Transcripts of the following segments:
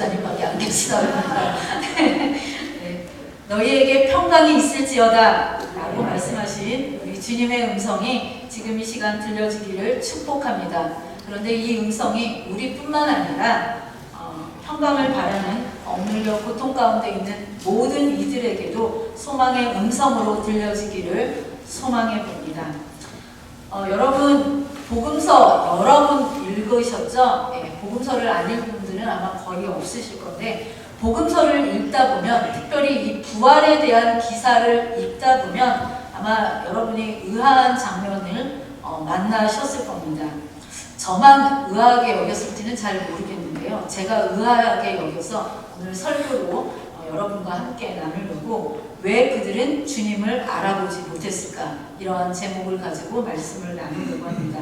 목사님밖에 안 계시다고. 네. 너희에게 평강이 있을지어다 라고 말씀하신 우리 주님의 음성이 지금 이 시간 들려지기를 축복합니다. 그런데 이 음성이 우리뿐만 아니라 평강을 바라는 억눌려 고통 가운데 있는 모든 이들에게도 소망의 음성으로 들려지기를 소망해 봅니다. 여러분 복음서 여러 번 읽으셨죠? 복음서를 안 읽은 분들은 아마 거의 없으실 건데 복음서를 읽다 보면 특별히 이 부활에 대한 기사를 읽다 보면 아마 여러분이 의아한 장면을 만나셨을 겁니다. 저만 의아하게 여겼을지는 잘 모르겠는데요. 제가 의아하게 여겨서 오늘 설교로 여러분과 함께 나누려고 왜 그들은 주님을 알아보지 못했을까 이러한 제목을 가지고 말씀을 나누려고 합니다.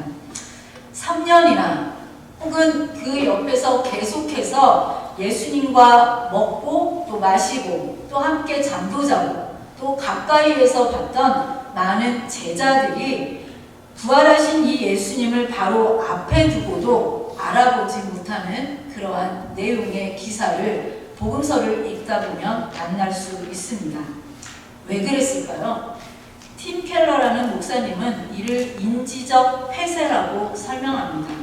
3년이나 혹은 그 옆에서 계속해서 예수님과 먹고 또 마시고 또 함께 잠도 자고 또 가까이에서 봤던 많은 제자들이 부활하신 이 예수님을 바로 앞에 두고도 알아보지 못하는 그러한 내용의 기사를 복음서를 읽다 보면 만날 수 있습니다. 왜 그랬을까요? 팀 켈러라는 목사님은 이를 인지적 폐쇄라고 설명합니다.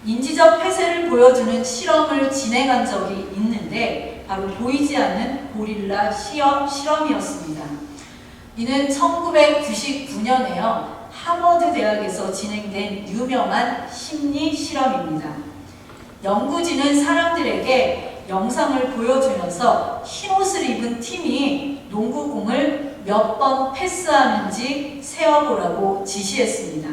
인지적 폐쇄를 보여주는 실험을 진행한 적이 있는데 바로 보이지 않는 고릴라 실험이었습니다. 이는 1999년에요. 하버드 대학에서 진행된 유명한 심리 실험입니다. 연구진은 사람들에게 영상을 보여주면서 흰옷을 입은 팀이 농구공을 몇 번 패스하는지 세어보라고 지시했습니다.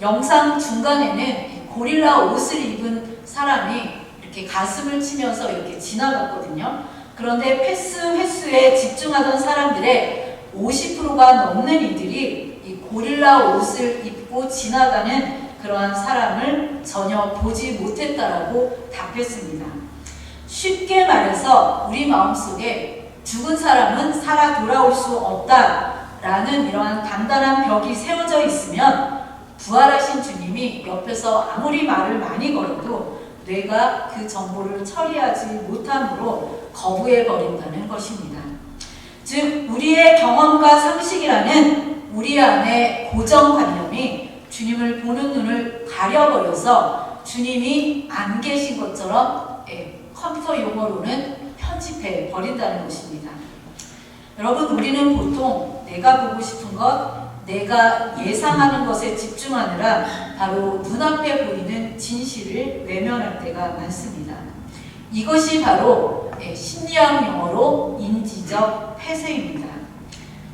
영상 중간에는 고릴라 옷을 입은 사람이 이렇게 가슴을 치면서 이렇게 지나갔거든요. 그런데 패스 횟수에 집중하던 사람들의 50%가 넘는 이들이 이 고릴라 옷을 입고 지나가는 그러한 사람을 전혀 보지 못했다라고 답했습니다. 쉽게 말해서 우리 마음속에 죽은 사람은 살아 돌아올 수 없다라는 이러한 단단한 벽이 세워져 있으면 부활하신 주님이 옆에서 아무리 말을 많이 걸어도 뇌가 그 정보를 처리하지 못함으로 거부해버린다는 것입니다. 즉 우리의 경험과 상식이라는 우리 안의 고정관념이 주님을 보는 눈을 가려버려서 주님이 안 계신 것처럼 컴퓨터 용어로는 편집해 버린다는 것입니다. 여러분 우리는 보통 내가 보고 싶은 것, 내가 예상하는 것에 집중하느라 바로 눈앞에 보이는 진실을 외면할 때가 많습니다. 이것이 바로 심리학 용어로 인지적 폐쇄입니다.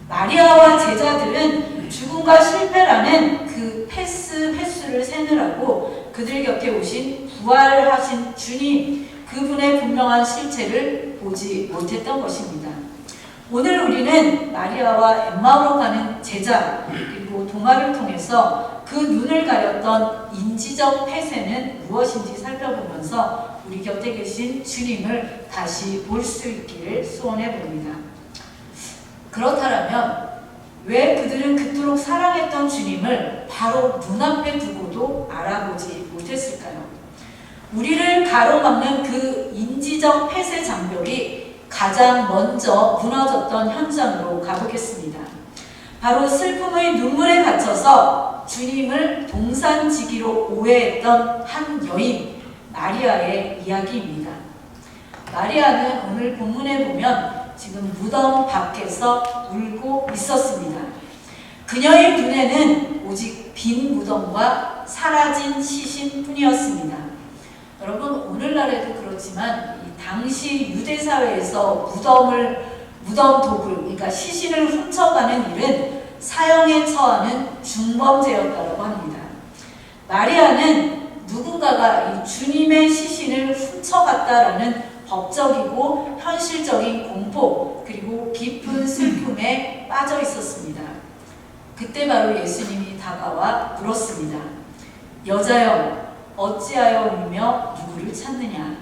마리아와 제자들은 죽음과 실패라는 그 패스 횟수를 세느라고 그들 곁에 오신 부활하신 주님, 그분의 분명한 실체를 보지 못했던 것입니다. 오늘 우리는 마리아와 엠마오로 가는 제자 그리고 동화를 통해서 그 눈을 가렸던 인지적 폐쇄는 무엇인지 살펴보면서 우리 곁에 계신 주님을 다시 볼 수 있기를 소원해 봅니다. 그렇다면 왜 그들은 그토록 사랑했던 주님을 바로 눈앞에 두고도 알아보지 못했을까요? 우리를 가로막는 그 인지적 폐쇄 장벽이 가장 먼저 무너졌던 현장으로 가보겠습니다. 바로 슬픔의 눈물에 갇혀서 주님을 동산지기로 오해했던 한 여인 마리아의 이야기입니다. 마리아는 오늘 본문에 보면 지금 무덤 밖에서 울고 있었습니다. 그녀의 눈에는 오직 빈 무덤과 사라진 시신뿐이었습니다. 여러분 오늘날에도 그렇지만 이 당시 유대 사회에서 무덤 도굴, 그러니까 시신을 훔쳐가는 일은 사형에 처하는 중범죄였다고 합니다. 마리아는 누군가가 이 주님의 시신을 훔쳐갔다라는 법적이고 현실적인 공포 그리고 깊은 슬픔에 빠져 있었습니다. 그때 바로 예수님이 다가와 물었습니다. 여자여 어찌하여 울며 누구를 찾느냐.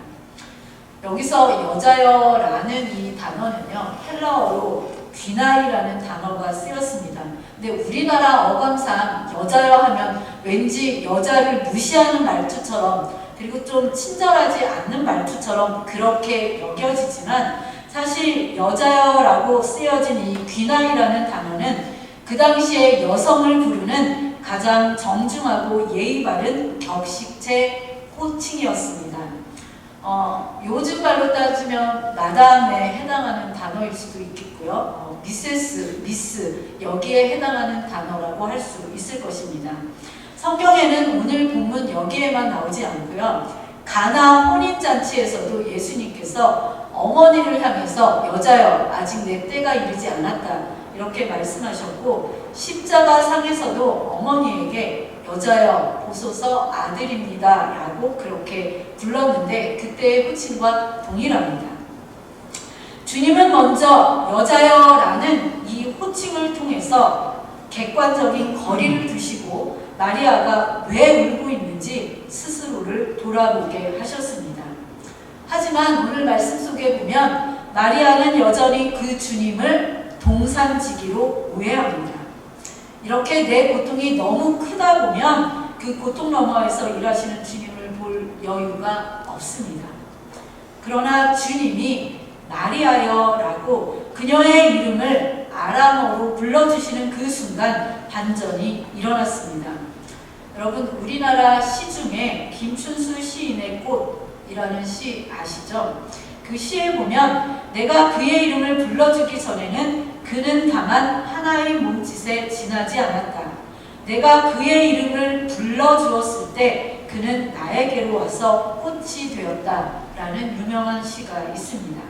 여기서 여자여라는 이 단어는요 헬라어로 귀나이라는 단어가 쓰였습니다. 근데 우리나라 어감상 여자여 하면 왠지 여자를 무시하는 말투처럼 그리고 좀 친절하지 않는 말투처럼 것처럼 그렇게 여겨지지만 사실 여자여라고 쓰여진 이 귀나이라는 단어는 그 당시에 여성을 부르는 가장 정중하고 예의 바른 격식체 호칭이었습니다. 요즘 말로 따지면 마담에 해당하는 단어일 수도 있겠고요. 미스 여기에 해당하는 단어라고 할 수 있을 것입니다. 성경에는 오늘 본문 여기에만 나오지 않고요. 가나 혼인잔치에서도 예수님께서 어머니를 향해서 여자여 아직 내 때가 이르지 않았다 이렇게 말씀하셨고, 십자가상에서도 어머니에게 여자여 보소서 아들입니다 라고 그렇게 불렀는데 그때의 호칭과 동일합니다. 주님은 먼저 여자여 라는 이 호칭을 통해서 객관적인 거리를 두시고 마리아가 왜 울고 있는지 스스로를 돌아보게 하셨습니다. 하지만 오늘 말씀 속에 보면 마리아는 여전히 그 주님을 동산지기로 오해합니다. 이렇게 내 고통이 너무 크다 보면 그 고통 너머에서 일하시는 주님을 볼 여유가 없습니다. 그러나 주님이 마리아여라고 그녀의 이름을 아람어로 불러주시는 그 순간 반전이 일어났습니다. 여러분, 우리나라 시 중에 김춘수 시인의 꽃이라는 시 아시죠? 그 시에 보면 내가 그의 이름을 불러주기 전에는 그는 다만 하나의 몸짓에 지나지 않았다. 내가 그의 이름을 불러주었을 때 그는 나에게로 와서 꽃이 되었다 라는 유명한 시가 있습니다.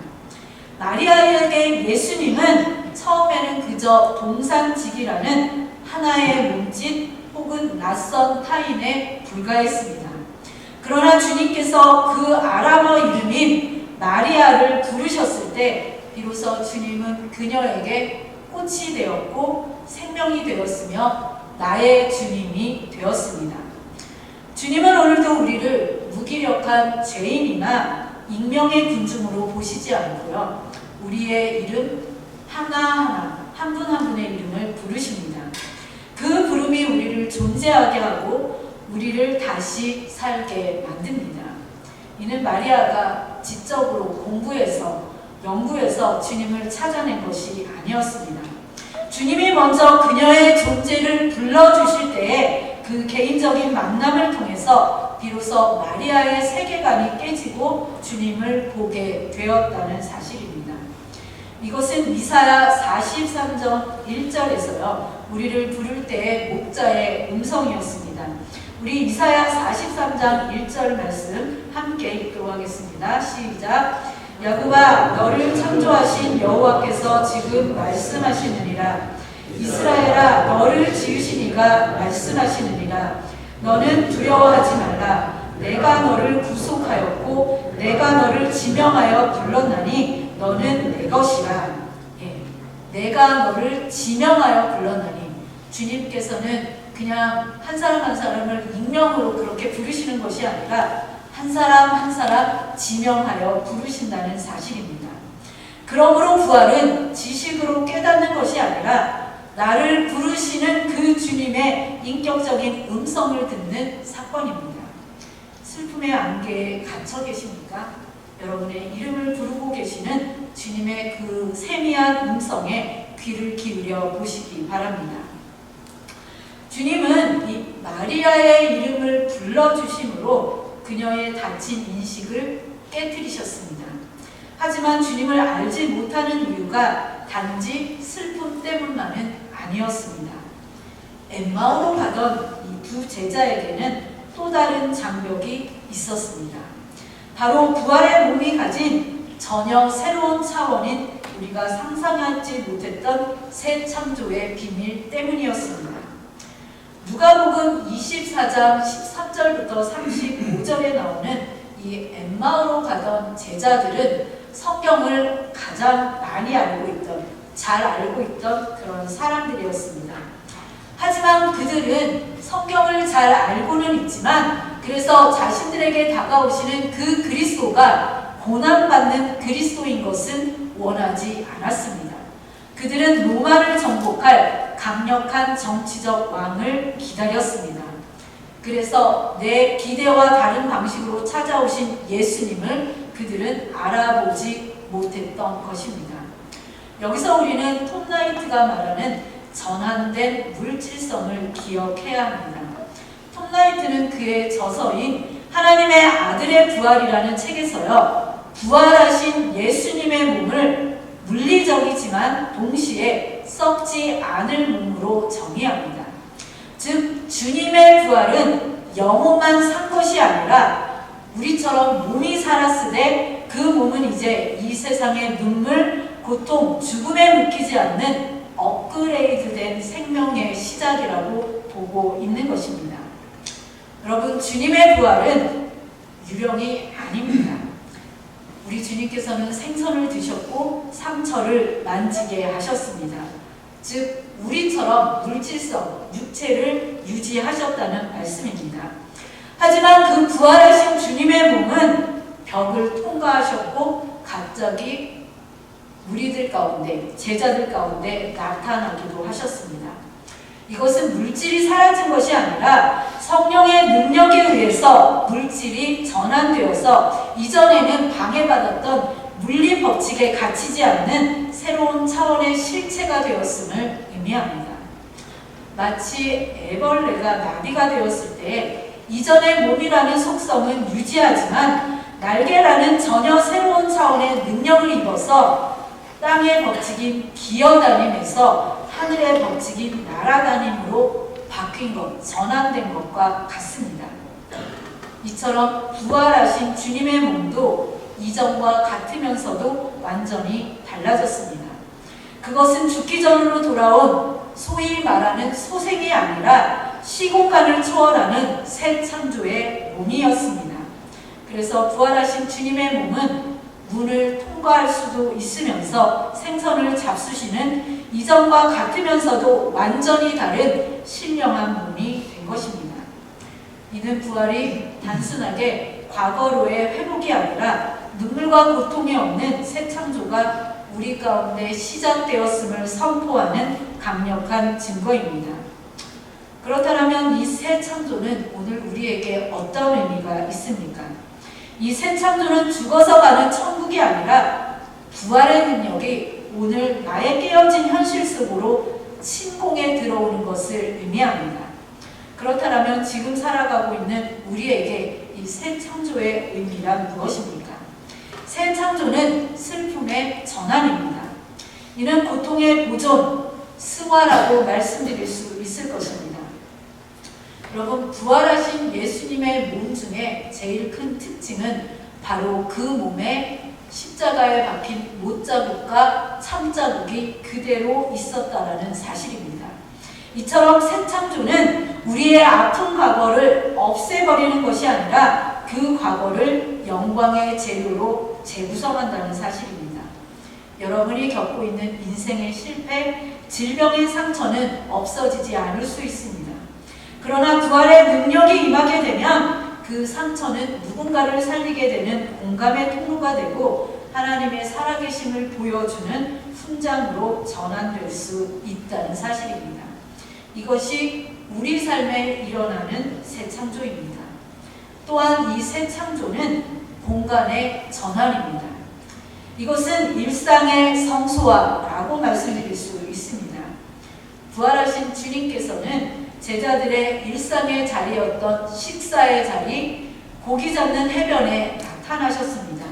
마리아에게 예수님은 처음에는 그저 동산직이라는 하나의 몸짓 혹은 낯선 타인에 불과했습니다. 그러나 주님께서 그 아람어 이름인 마리아를 부르셨을 때 비로소 주님은 그녀에게 꽃이 되었고 생명이 되었으며 나의 주님이 되었습니다. 주님은 오늘도 우리를 무기력한 죄인이나 익명의 군중으로 보시지 않고요. 우리의 이름 하나하나 한 분 한 분의 이름을 부르십니다. 그 부름이 우리를 존재하게 하고 우리를 다시 살게 만듭니다. 이는 마리아가 지적으로 공부해서 연구해서 주님을 찾아낸 것이 아니었습니다. 주님이 먼저 그녀의 존재를 불러주실 때에 그 개인적인 만남을 통해서 비로소 마리아의 세계관이 깨지고 주님을 보게 되었다는 사실입니다. 이것은 이사야 43장 1절에서요. 우리를 부를 때의 목자의 음성이었습니다. 우리 이사야 43장 1절 말씀 함께 읽도록 하겠습니다. 시작. 야곱아 너를 창조하신 여호와께서 지금 말씀하시느니라. 이스라엘아 너를 지으신 이가 말씀하시느니라. 너는 두려워하지 말라. 내가 너를 구속하였고 내가 너를 지명하여 불렀나니 너는 내 것이라. 내가 너를 지명하여 불렀나니 주님께서는 그냥 한 사람 한 사람을 익명으로 그렇게 부르시는 것이 아니라 한 사람 한 사람 지명하여 부르신다는 사실입니다. 그러므로 부활은 지식으로 깨닫는 것이 아니라 나를 부르시는 그 주님의 인격적인 음성을 듣는 사건입니다. 슬픔의 안개에 갇혀 계십니까? 여러분의 이름을 부르고 계시는 주님의 그 세미한 음성에 귀를 기울여 보시기 바랍니다. 주님은 이 마리아의 이름을 불러주심으로 그녀의 닫힌 인식을 깨뜨리셨습니다. 하지만 주님을 알지 못하는 이유가 단지 슬픔 때문만은 아니었습니다. 엠마오로 가던 이 두 제자에게는 또 다른 장벽이 있었습니다. 바로 부활의 몸이 가진 전혀 새로운 차원인 우리가 상상하지 못했던 새 창조의 비밀 때문이었습니다. 누가복음 24장 13절부터 35절에 나오는 이 엠마오로 가던 제자들은 성경을 가장 많이 알고 있던, 잘 알고 있던 그런 사람들이었습니다. 하지만 그들은 성경을 잘 알고는 있지만 그래서 자신들에게 다가오시는 그 그리스도가 고난받는 그리스도인 것은 원하지 않았습니다. 그들은 로마를 정복할 강력한 정치적 왕을 기다렸습니다. 그래서 내 기대와 다른 방식으로 찾아오신 예수님을 그들은 알아보지 못했던 것입니다. 여기서 우리는 톱라이트가 말하는 전환된 물질성을 기억해야 합니다. 톱라이트는 그의 저서인 하나님의 아들의 부활이라는 책에서요, 부활하신 예수님의 몸을 물리적이지만 동시에 썩지 않을 몸으로 정의합니다. 즉 주님의 부활은 영혼만 산 것이 아니라 우리처럼 몸이 살았으되 그 몸은 이제 이 세상의 눈물, 고통, 죽음에 묶이지 않는 업그레이드된 생명의 시작이라고 보고 있는 것입니다. 여러분, 주님의 부활은 유령이 아닙니다. 우리 주님께서는 생선을 드셨고 상처를 만지게 하셨습니다. 즉 우리처럼 물질성, 육체를 유지하셨다는 말씀입니다. 하지만 그 부활하신 주님의 몸은 벽을 통과하셨고 갑자기 무리들 가운데, 제자들 가운데 나타나기도 하셨습니다. 이것은 물질이 사라진 것이 아니라 성령의 능력에 의해서 물질이 전환되어서 이전에는 방해받았던 물리 법칙에 갇히지 않는 새로운 차원의 실체가 되었음을 의미합니다. 마치 애벌레가 나비가 되었을 때 이전의 몸이라는 속성은 유지하지만 날개라는 전혀 새로운 차원의 능력을 입어서 땅의 법칙인 기어다님에서 하늘의 법칙인 날아다님으로 바뀐 것, 전환된 것과 같습니다. 이처럼 부활하신 주님의 몸도 이전과 같으면서도 완전히 달라졌습니다. 그것은 죽기 전으로 돌아온 소위 말하는 소생이 아니라 시공간을 초월하는 새 창조의 몸이었습니다. 그래서 부활하신 주님의 몸은 문을 통과할 수도 있으면서 생선을 잡수시는 이전과 같으면서도 완전히 다른 신령한 몸이 된 것입니다. 이는 부활이 단순하게 과거로의 회복이 아니라 눈물과 고통이 없는 새 창조가 우리 가운데 시작되었음을 선포하는 강력한 증거입니다. 그렇다면 이 새 창조는 오늘 우리에게 어떤 의미가 있습니까? 이 새 창조는 죽어서 가는 천국이 아니라 부활의 능력이 오늘 나의 깨어진 현실 속으로 침공에 들어오는 것을 의미합니다. 그렇다면 지금 살아가고 있는 우리에게 이 새 창조의 의미란 무엇입니까? 새 창조는 슬픔의 전환입니다. 이는 고통의 보존, 승화라고 말씀드릴 수 있을 것입니다. 여러분, 부활하신 예수님의 몸 중에 제일 큰 특징은 바로 그 몸에 십자가에 박힌 못자국과 참자국이 그대로 있었다라는 사실입니다. 이처럼 새 창조는 우리의 아픈 과거를 없애버리는 것이 아니라 그 과거를 영광의 재료로 재구성한다는 사실입니다. 여러분이 겪고 있는 인생의 실패, 질병의 상처는 없어지지 않을 수 있습니다. 그러나 부활의 능력이 임하게 되면 그 상처는 누군가를 살리게 되는 공감의 통로가 되고 하나님의 살아계심을 보여주는 훈장으로 전환될 수 있다는 사실입니다. 이것이 우리 삶에 일어나는 새 창조입니다. 또한 이 새 창조는 공간의 전환입니다. 이것은 일상의 성소화라고 말씀드릴 수 있습니다. 부활하신 주님께서는 제자들의 일상의 자리였던 식사의 자리, 고기 잡는 해변에 나타나셨습니다.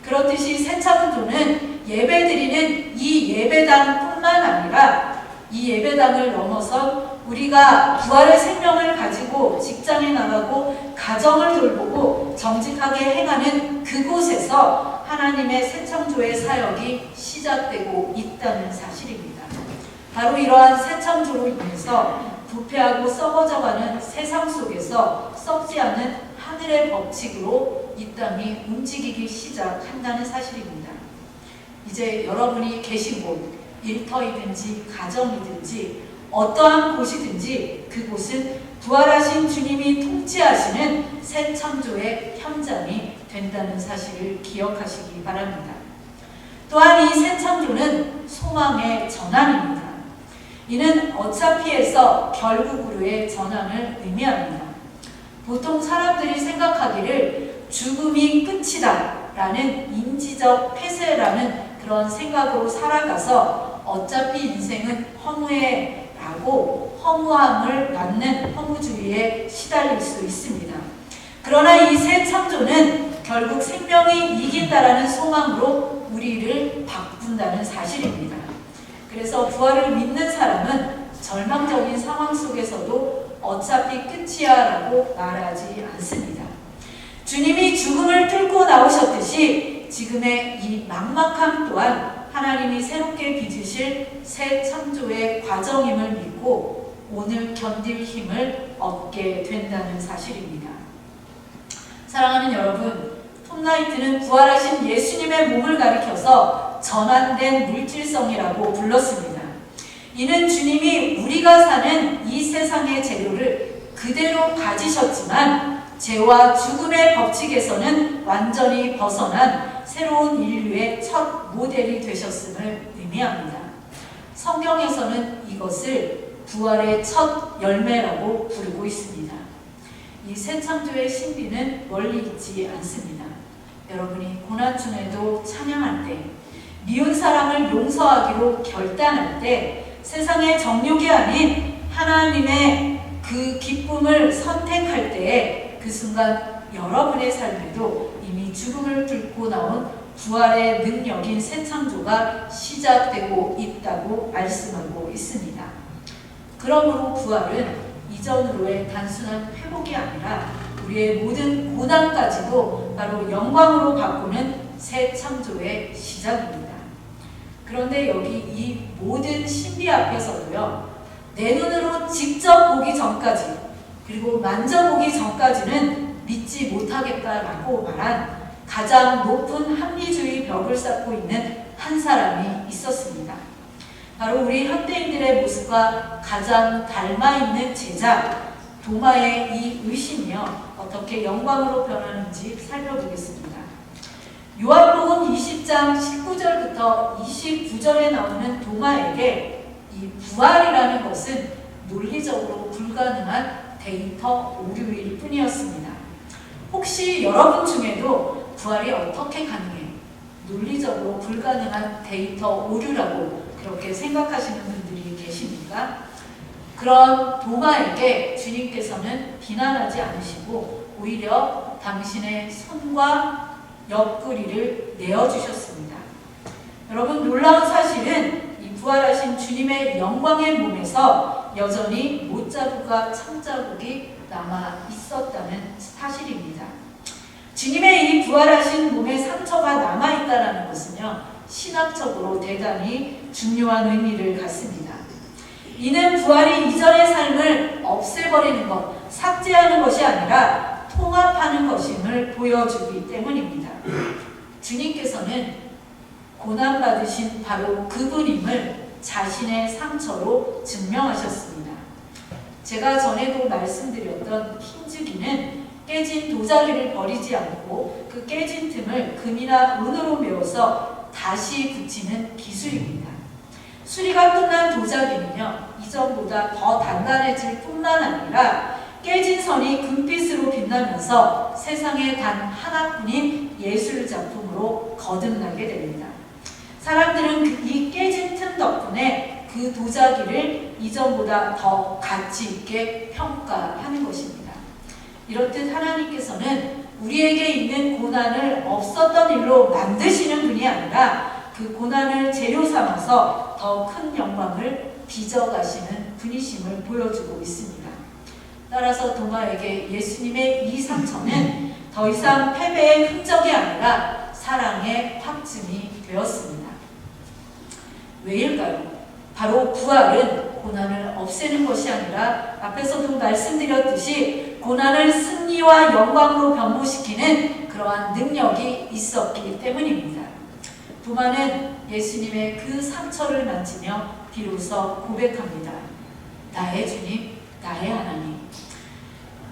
그렇듯이 새 창조는 예배드리는 이 예배당뿐만 아니라 이 예배당을 넘어서 우리가 부활의 생명을 가지고 직장에 나가고 가정을 돌보고 정직하게 행하는 그곳에서 하나님의 새 창조의 사역이 시작되고 있다는 사실입니다. 바로 이러한 새 창조로 인해서 부패하고 썩어져가는 세상 속에서 썩지 않는 하늘의 법칙으로 이 땅이 움직이기 시작한다는 사실입니다. 이제 여러분이 계신 곳, 일터이든지 가정이든지 어떠한 곳이든지 그곳은 부활하신 주님이 통치하시는 새 창조의 현장이 된다는 사실을 기억하시기 바랍니다. 또한 이 새 창조는 소망의 전환입니다. 이는 어차피에서 결국으로의 전환을 의미합니다. 보통 사람들이 생각하기를 죽음이 끝이다 라는 인지적 폐쇄라는 그런 생각으로 살아가서 어차피 인생은 허무해 라고 허무함을 맞는 허무주의에 시달릴 수 있습니다. 그러나 이 새 창조는 결국 생명이 이긴다라는 소망으로 우리를 바꾼다는 사실입니다. 그래서 부활을 믿는 사람은 절망적인 상황 속에서도 어차피 끝이야 라고 말하지 않습니다. 주님이 죽음을 뚫고 나오셨듯이 지금의 이 막막함 또한 하나님이 새롭게 빚으실 새 창조의 과정임을 믿고 오늘 견딜 힘을 얻게 된다는 사실입니다. 사랑하는 여러분, 톱나이트는 부활하신 예수님의 몸을 가리켜서 전환된 물질성이라고 불렀습니다. 이는 주님이 우리가 사는 이 세상의 재료를 그대로 가지셨지만 죄와 죽음의 법칙에서는 완전히 벗어난 새로운 인류의 첫 모델이 되셨음을 의미합니다. 성경에서는 이것을 부활의 첫 열매라고 부르고 있습니다. 이 새 창조의 신비는 멀리 있지 않습니다. 여러분이 고난 중에도 찬양할 때, 미운 사람을 용서하기로 결단할 때, 세상의 정욕이 아닌 하나님의 그 기쁨을 선택할 때에 그 순간 여러분의 삶에도 이미 죽음을 뚫고 나온 부활의 능력인 새 창조가 시작되고 있다고 말씀하고 있습니다. 그러므로 부활은 이전으로의 단순한 회복이 아니라 우리의 모든 고난까지도 바로 영광으로 바꾸는 새 창조의 시작입니다. 그런데 여기 이 모든 신비 앞에서도요, 내 눈으로 직접 보기 전까지 그리고 만져보기 전까지는 믿지 못하겠다라고 말한 가장 높은 합리주의 벽을 쌓고 있는 한 사람이 있었습니다. 바로 우리 현대인들의 모습과 가장 닮아있는 제자 도마의 이 의심이요, 어떻게 영광으로 변하는지 살펴보겠습니다. 요한복음 20장 19절부터 29절에 나오는 도마에게 이 부활이라는 것은 논리적으로 불가능한 데이터 오류일 뿐이었습니다. 혹시 여러분 중에도 부활이 어떻게 가능해? 논리적으로 불가능한 데이터 오류라고 그렇게 생각하시는 분들이 계십니까? 그런 도마에게 주님께서는 비난하지 않으시고 오히려 당신의 손과 옆구리를 내어주셨습니다. 여러분, 놀라운 사실은 이 부활하신 주님의 영광의 몸에서 여전히 못자국과 창자국이 남아 있었다는 사실입니다. 주님의 이 부활하신 몸에 상처가 남아있다는 것은요, 신학적으로 대단히 중요한 의미를 갖습니다. 이는 부활이 이전의 삶을 없애버리는 것, 삭제하는 것이 아니라 통합하는 것임을 보여주기 때문입니다. 주님께서는 고난받으신 바로 그분임을 자신의 상처로 증명하셨습니다. 제가 전에도 말씀드렸던 흰주기는 깨진 도자기를 버리지 않고 그 깨진 틈을 금이나 은으로 메워서 다시 붙이는 기술입니다. 수리가 끝난 도자기는요, 이전보다 더 단단해질 뿐만 아니라 깨진 선이 금빛으로 빛나면서 세상에 단 하나뿐인 예술 작품으로 거듭나게 됩니다. 사람들은 이 깨진 틈 덕분에 그 도자기를 이전보다 더 가치 있게 평가하는 것입니다. 이렇듯 하나님께서는 우리에게 있는 고난을 없었던 일로 만드시는 분이 아니라 그 고난을 재료 삼아서 더 큰 영광을 빚어가시는 분이심을 보여주고 있습니다. 따라서 도마에게 예수님의 이 상처는 더 이상 패배의 흔적이 아니라 사랑의 확증이 되었습니다. 왜일까요? 바로 부활은 고난을 없애는 것이 아니라 앞에서도 말씀드렸듯이 고난을 승리와 영광으로 변모시키는 그러한 능력이 있었기 때문입니다. 도마는 예수님의 그 상처를 만지며 비로소 고백합니다. 나의 주님, 나의 하나님.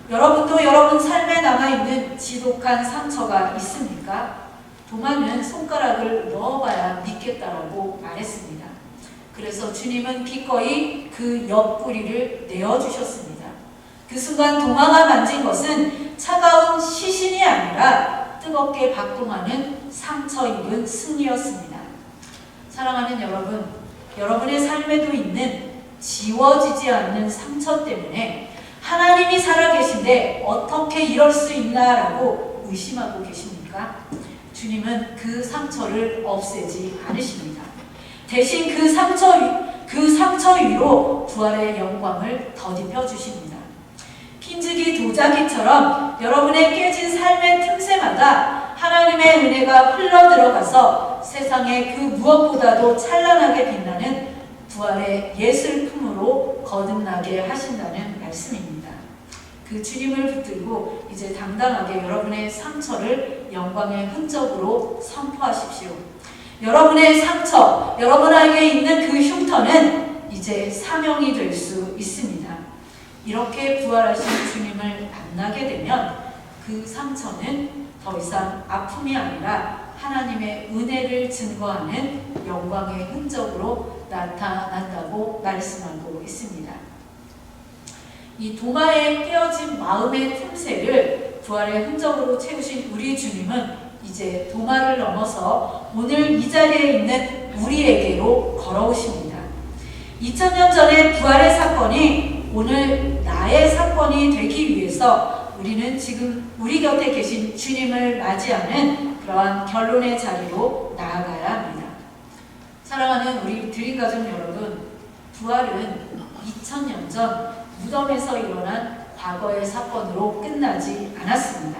여러분도 여러분 삶에 남아있는 지독한 상처가 있습니까? 도마는 손가락을 넣어봐야 믿겠다라고 말했습니다. 그래서 주님은 기꺼이 그 옆구리를 내어주셨습니다. 그 순간 도마가 만진 것은 차가운 시신이 아니라 뜨겁게 박동하는 상처 입은 승리였습니다. 사랑하는 여러분, 여러분의 삶에도 있는 지워지지 않는 상처 때문에 하나님이 살아계신데 어떻게 이럴 수 있나라고 의심하고 계십니까? 주님은 그 상처를 없애지 않으십니다. 대신 그 상처 위로 부활의 영광을 덧입혀 주십니다. 핀지기 도자기처럼 여러분의 깨진 삶의 틈새마다 하나님의 은혜가 흘러들어가서 세상의 그 무엇보다도 찬란하게 빛나는 부활의 예술품으로 거듭나게 하신다는 말씀입니다. 그 주님을 붙들고 이제 당당하게 여러분의 상처를 영광의 흔적으로 선포하십시오. 여러분의 상처, 여러분에게 있는 그 흉터는 이제 사명이 될 수 있습니다. 이렇게 부활하신 주님을 만나게 되면 그 상처는 더 이상 아픔이 아니라 하나님의 은혜를 증거하는 영광의 흔적으로 나타난다고 말씀하고 있습니다. 이 도마에 깨어진 마음의 틈새를 부활의 흔적으로 채우신 우리 주님은 이제 도마를 넘어서 오늘 이 자리에 있는 우리에게로 걸어오십니다. 2000년 전의 부활의 사건이 오늘 나의 사건이 되기 위해서 우리는 지금 우리 곁에 계신 주님을 맞이하는 그러한 결론의 자리로 나아가야 합니다. 사랑하는 우리 드림가족 여러분, 부활은 2000년 전 무덤에서 일어난 과거의 사건으로 끝나지 않았습니다.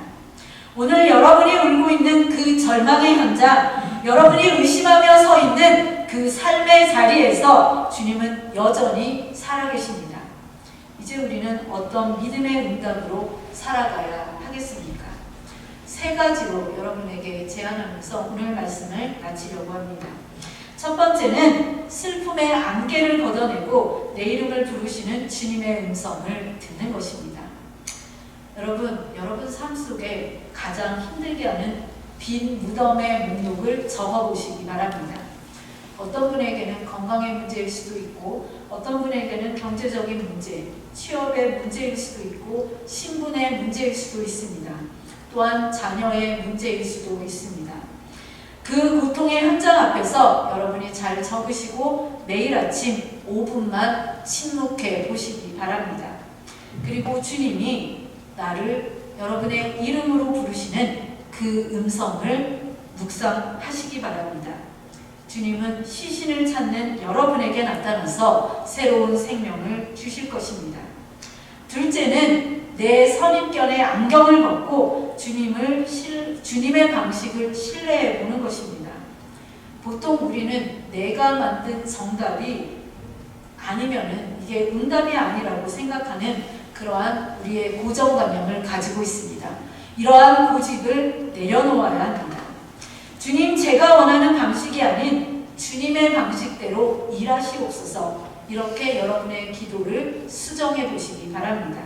오늘 여러분이 울고 있는 그 절망의 현장, 여러분이 의심하며 서 있는 그 삶의 자리에서 주님은 여전히 살아계십니다. 이제 우리는 어떤 믿음의 응답으로 살아가야 하겠습니까? 세 가지로 여러분에게 제안하면서 오늘 말씀을 마치려고 합니다. 첫 번째는 슬픔의 안개를 걷어내고 내 이름을 부르시는 주님의 음성을 듣는 것입니다. 여러분 삶 속에 가장 힘들게 하는 빈 무덤의 목록을 적어보시기 바랍니다. 어떤 분에게는 건강의 문제일 수도 있고, 어떤 분에게는 경제적인 문제, 취업의 문제일 수도 있고, 신분의 문제일 수도 있습니다. 또한 자녀의 문제일 수도 있습니다. 그 고통의 현장 앞에서 여러분이 잘 적으시고 매일 아침 5분만 침묵해 보시기 바랍니다. 그리고 주님이 나를 여러분의 이름으로 부르시는 그 음성을 묵상하시기 바랍니다. 주님은 시신을 찾는 여러분에게 나타나서 새로운 생명을 주실 것입니다. 둘째는 내 선입견의 안경을 벗고 주님의 방식을 신뢰해 보는 것입니다. 보통 우리는 내가 만든 정답이 아니면은 이게 응답이 아니라고 생각하는 그러한 우리의 고정관념을 가지고 있습니다. 이러한 고집을 내려놓아야 합니다. 주님, 제가 원하는 방식이 아닌 주님의 방식대로 일하시옵소서. 이렇게 여러분의 기도를 수정해 보시기 바랍니다.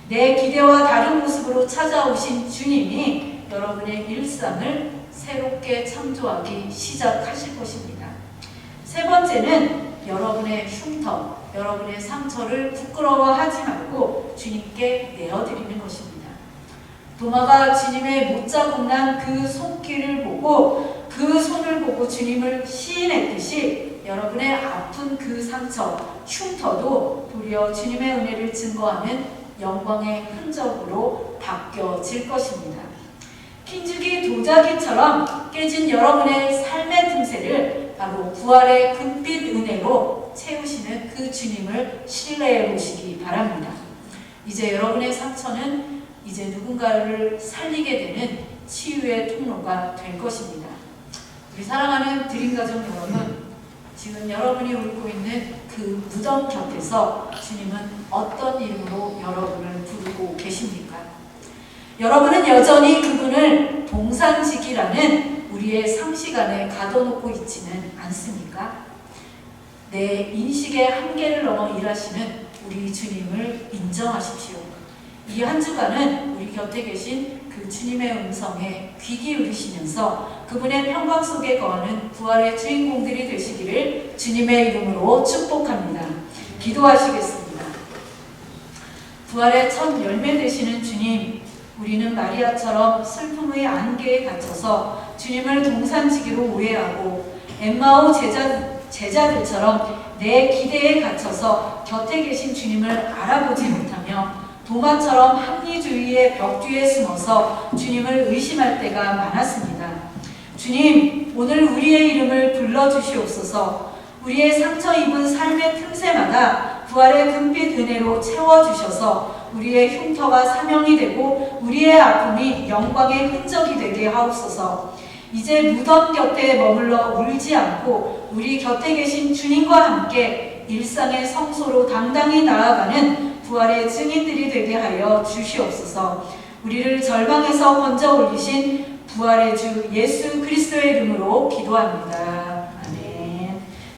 내 기대와 다른 모습으로 찾아오신 주님이 여러분의 일상을 새롭게 창조하기 시작하실 것입니다. 세 번째는 여러분의 흉터, 여러분의 상처를 부끄러워하지 말고 주님께 내어드리는 것입니다. 도마가 주님의 못자국 난 그 손길을 보고 그 손을 보고 주님을 시인했듯이 여러분의 아픈 그 상처, 흉터도 도리어 주님의 은혜를 증거하는 영광의 흔적으로 바뀌어질 것입니다. 핀죽이 도자기처럼 깨진 여러분의 삶의 틈새를 바로 부활의 금빛 은혜로 채우시는 그 주님을 신뢰해 보시기 바랍니다. 이제 여러분의 상처는 이제 누군가를 살리게 되는 치유의 통로가 될 것입니다. 우리 사랑하는 드림가족 여러분, 지금 여러분이 울고 있는 그 무덤 곁에서 주님은 어떤 이름으로 여러분을 부르고 계십니까? 여러분은 여전히 그분을 동산지기라는 우리의 상식 안에 가둬놓고 있지는 않습니까? 내 인식의 한계를 넘어 일하시는 우리 주님을 인정하십시오. 이 한 주간은 우리 곁에 계신 그 주님의 음성에 귀 기울이시면서 그분의 평강 속에 거하는 부활의 주인공들이 되시기를 주님의 이름으로 축복합니다. 기도하시겠습니다. 부활의 첫 열매 되시는 주님, 우리는 마리아처럼 슬픔의 안개에 갇혀서 주님을 동산지기로 오해하고 엠마오 제자들처럼 내 기대에 갇혀서 곁에 계신 주님을 알아보지 못하며 도마처럼 합리주의의 벽 뒤에 숨어서 주님을 의심할 때가 많았습니다. 주님, 오늘 우리의 이름을 불러주시옵소서. 우리의 상처 입은 삶의 틈새마다 부활의 금빛 은혜로 채워주셔서 우리의 흉터가 사명이 되고 우리의 아픔이 영광의 흔적이 되게 하옵소서. 이제 무덤 곁에 머물러 울지 않고 우리 곁에 계신 주님과 함께 일상의 성소로 당당히 나아가는 부활의 증인들이 되게 하여 주시옵소서. 우리를 절망에서 건져 올리신 부활의 주 예수 그리스도의 이름으로 기도합니다.